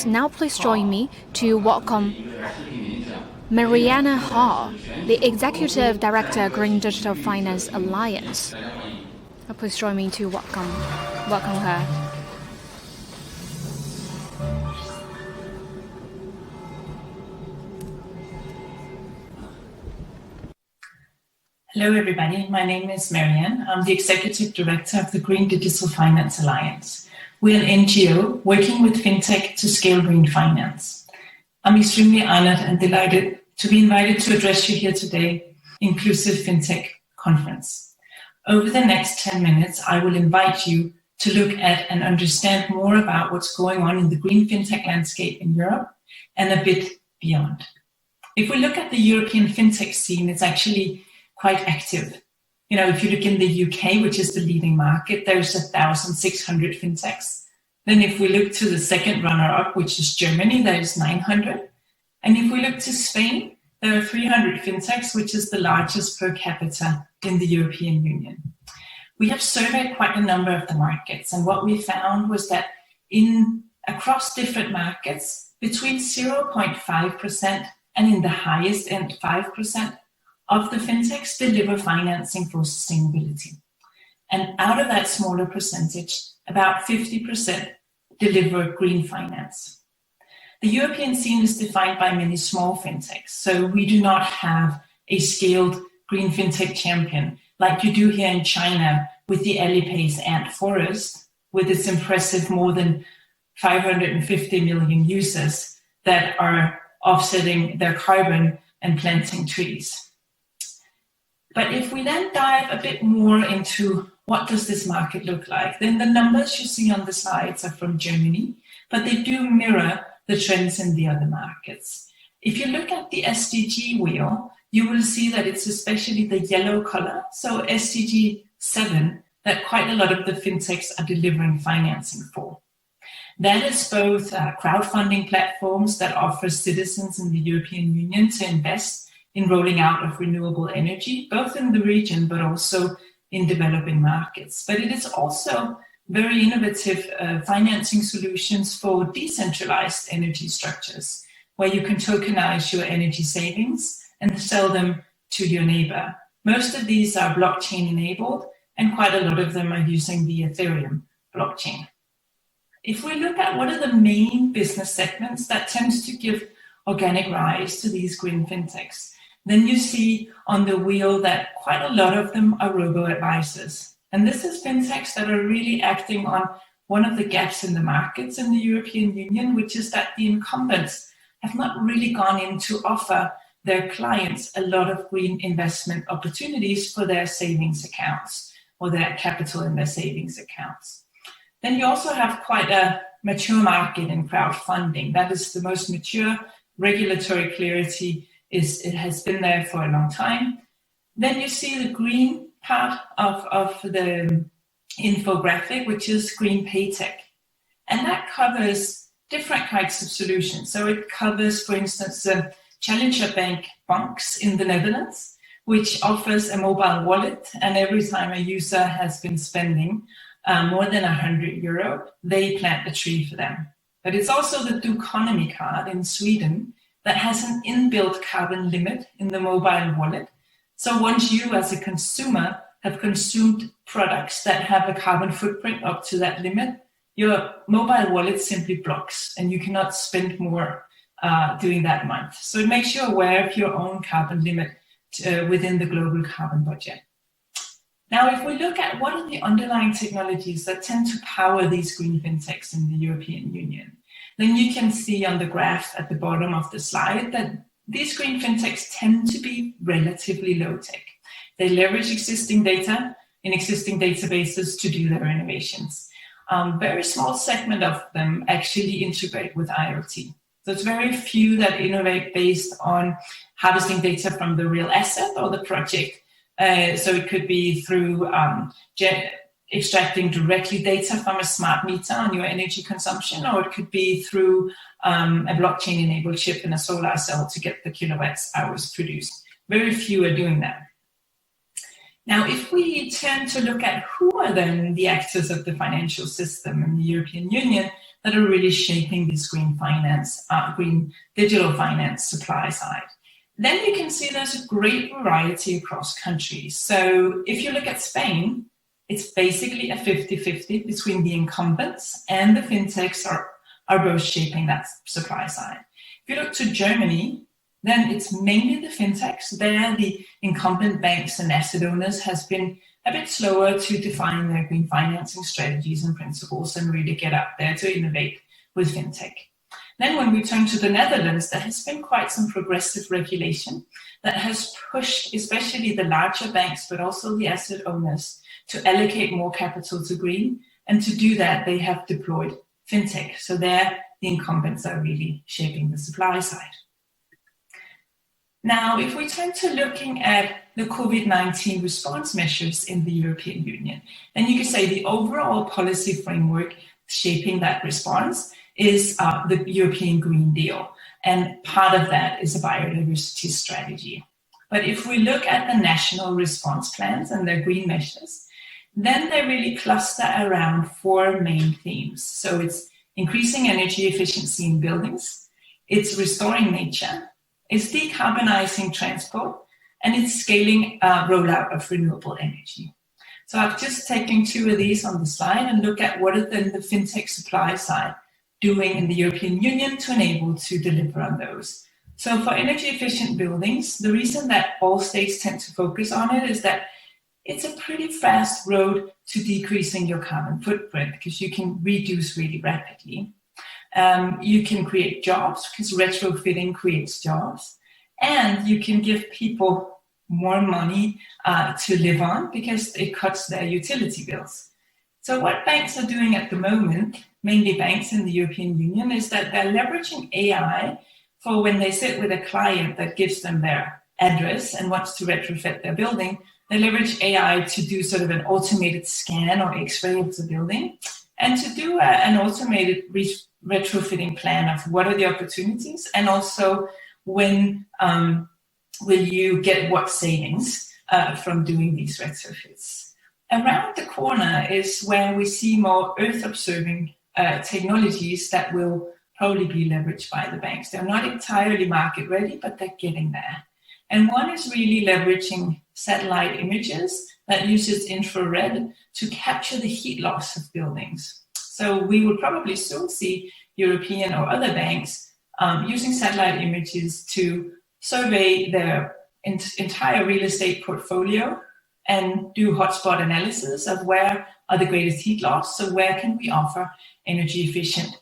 audience, now please join me to welcome Marianne Haahr, the Executive Director, Green Digital Finance Alliance. Please join me to welcome her. Hello, everybody. My name is Marianne. I'm the Executive Director of the Green Digital Finance Alliance. We're an NGO working with Fintech to scale green finance. I'm extremely honored and delighted to be invited to address you here today, Inclusive Fintech Conference. Over the next 10 minutes, I will invite you to look at and understand more about what's going on in the green fintech landscape in Europe and a bit beyond. If we look at the European fintech scene, it's actually quite active. You know, if you look in the UK, which is the leading market, there's 1,600 fintechs. Then if we look to the second runner-up, which is Germany, there's 900. And if we look to Spain, there are 300 fintechs, which is the largest per capita in the European Union. We have surveyed quite a number of the markets, and what we found was that across different markets, between 0.5% and in the highest end 5%, of the fintechs deliver financing for sustainability. And out of that smaller percentage, about 50% deliver green finance. The European scene is defined by many small fintechs, so we do not have a scaled green fintech champion like you do here in China with the Alipay's Ant Forest, with its impressive more than 550 million users that are offsetting their carbon and planting trees. But if we then dive a bit more into what does this market look like, then the numbers you see on the slides are from Germany, but they do mirror the trends in the other markets. If you look at the SDG wheel, you will see that it's especially the yellow color, so SDG 7, that quite a lot of the fintechs are delivering financing for. That is both crowdfunding platforms that offer citizens in the European Union to invest in rolling out of renewable energy, both in the region, but also in developing markets. But it is also very innovative financing solutions for decentralized energy structures, where you can tokenize your energy savings and sell them to your neighbor. Most of these are blockchain enabled, and quite a lot of them are using the Ethereum blockchain. If we look at what are the main business segments that tends to give organic rise to these green fintechs, then you see on the wheel that quite a lot of them are robo-advisors. And this is fintechs that are really acting on one of the gaps in the markets in the European Union, which is that the incumbents have not really gone in to offer their clients a lot of green investment opportunities for their savings accounts or their capital in their savings accounts. Then you also have quite a mature market in crowdfunding. That is the most mature. Regulatory clarity it has been there for a long time. Then you see the green part of the infographic, which is green paytech. And that covers different kinds of solutions. So it covers, for instance, Challenger Bank Banks in the Netherlands, which offers a mobile wallet. And every time a user has been spending more than €100, they plant a tree for them. But it's also the Duconomy card in Sweden that has an inbuilt carbon limit in the mobile wallet. So once you as a consumer have consumed products that have a carbon footprint up to that limit, your mobile wallet simply blocks and you cannot spend more during that month. So it makes you aware of your own carbon limit within the global carbon budget. Now, if we look at what are the underlying technologies that tend to power these green fintechs in the European Union, then you can see on the graph at the bottom of the slide that these green fintechs tend to be relatively low tech. They leverage existing data in existing databases to do their innovations. Very small segment of them actually integrate with IoT. So it's very few that innovate based on harvesting data from the real asset or the project. So it could be through extracting directly data from a smart meter on your energy consumption, or it could be through a blockchain-enabled chip in a solar cell to get the kilowatts hours produced. Very few are doing that. Now, if we tend to look at who are then the actors of the financial system in the European Union, that are really shaping this green finance, green digital finance supply side. Then you can see there's a great variety across countries. So if you look at Spain, it's basically a 50-50 between the incumbents and the fintechs are both shaping that supply side. If you look to Germany, then it's mainly the fintechs. There, the incumbent banks and asset owners has been a bit slower to define their green financing strategies and principles and really get out there to innovate with fintech. Then when we turn to the Netherlands, there has been quite some progressive regulation that has pushed especially the larger banks, but also the asset owners to allocate more capital to green. And to do that, they have deployed fintech. So there, the incumbents are really shaping the supply side. Now, if we turn to looking at the COVID-19 response measures in the European Union, then you can say the overall policy framework shaping that response is the European Green Deal. And part of that is a biodiversity strategy. But if we look at the national response plans and their green measures, then they really cluster around four main themes. So it's increasing energy efficiency in buildings, it's restoring nature, it's decarbonizing transport, and it's scaling rollout of renewable energy. So I've just taken two of these on the slide and look at what is the fintech supply side doing in the European Union to enable to deliver on those. So for energy efficient buildings, the reason that all states tend to focus on it is that it's a pretty fast road to decreasing your carbon footprint because you can reduce really rapidly. You can create jobs because retrofitting creates jobs, and you can give people more money to live on because it cuts their utility bills. So what banks are doing at the moment, mainly banks in the European Union, is that they're leveraging AI for when they sit with a client that gives them their address and wants to retrofit their building. They leverage AI to do sort of an automated scan or X-ray of the building and to do an automated retrofitting plan of what are the opportunities and also when will you get what savings from doing these retrofits. Around the corner is where we see more earth-observing technologies that will probably be leveraged by the banks. They're not entirely market-ready, but they're getting there. And one is really leveraging satellite images that uses infrared to capture the heat loss of buildings. So we will probably soon see European or other banks using satellite images to survey their entire real estate portfolio and do hotspot analysis of where are the greatest heat loss, so where can we offer energy efficient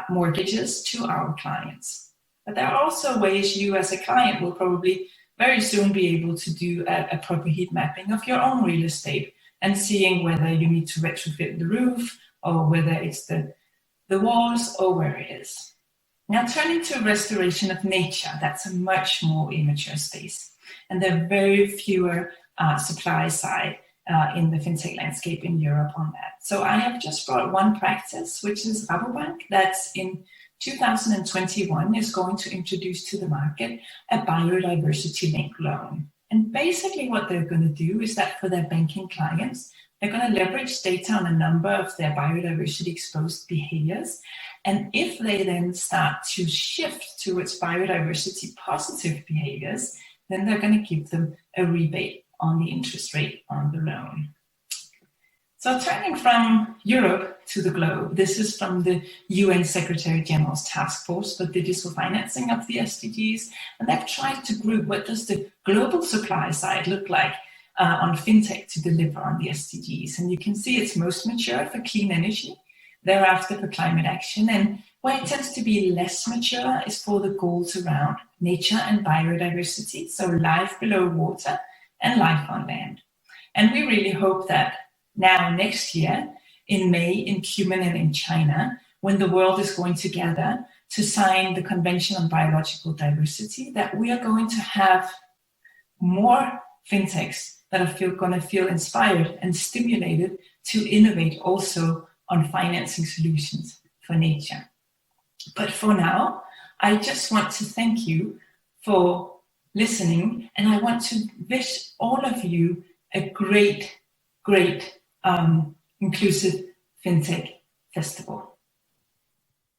mortgages to our clients. But there are also ways you as a client will probably very soon be able to do a proper heat mapping of your own real estate and seeing whether you need to retrofit the roof or whether it's the walls or where it is. Now turning to restoration of nature, that's a much more immature space. And there are very fewer supply side in the fintech landscape in Europe on that. So I have just brought one practice, which is Rabobank, that's in 2021 is going to introduce to the market a biodiversity-linked loan. And basically what they're going to do is that for their banking clients, they're going to leverage data on a number of their biodiversity exposed behaviors. And if they then start to shift towards biodiversity positive behaviors, then they're going to give them a rebate on the interest rate on the loan. So turning from Europe to the globe, this is from the UN Secretary General's Task Force for Digital Financing of the SDGs. And they've tried to group what does the global supply side look like on fintech to deliver on the SDGs. And you can see it's most mature for clean energy, thereafter for climate action. And where it tends to be less mature is for the goals around nature and biodiversity, so life below water and life on land. And we really hope that now next year, in May, in Cuba and in China, when the world is going together to sign the Convention on Biological Diversity, that we are going to have more fintechs that are going to feel inspired and stimulated to innovate also on financing solutions for nature. But for now, I just want to thank you for listening, and I want to wish all of you a great inclusive fintech festival.